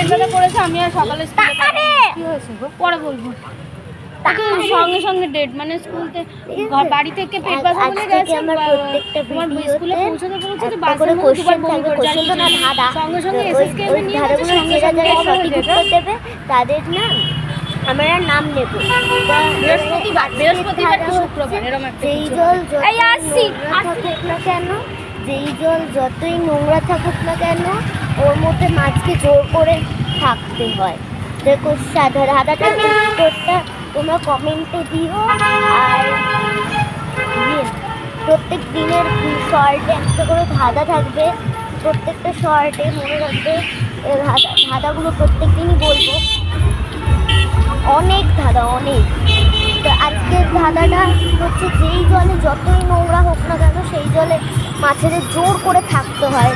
পেট ব্যথা করেছে, আমি আর সকালে কি হয়েছে গো পরে বলবো। সঙ্গে সঙ্গে ডেট মানে স্কুলতে বাড়ি থেকে পেট ব্যথা বলে গেছে, তোমার স্কুলে পৌঁছাতে পৌঁছাতে বাসের মধ্যে দুবার বমি করেছে, সঙ্গে সঙ্গে এসএসকে নিয়ে গেছে, সঙ্গে সঙ্গে দেবে তাদের না আমরা নাম নেব। বৃহস্পতিবার কি শুক্রবার এরকম একটা যেই জল থাকুক না কেন, যেই জল যতই নোংরা থাকুক না কেন, ওর মধ্যে মাছকে জোর করে থাকতে হয়। দেখো ধাঁধাটা উত্তরটা তোমরা কমেন্টে দিও। আর প্রত্যেক দিনের শর্টে একটা করে ধাঁধা থাকবে, প্রত্যেকটা শর্টে মনে রাখবে ধাঁধাগুলো প্রত্যেক দিনই বলবো। অনেক ধাঁধা, অনেক। তো আজকের ধাঁধাটা হচ্ছে যেই জলে যতই নোংরা হোক না কেন সেই জলে মাছেদের জোর করে থাকতে হয়।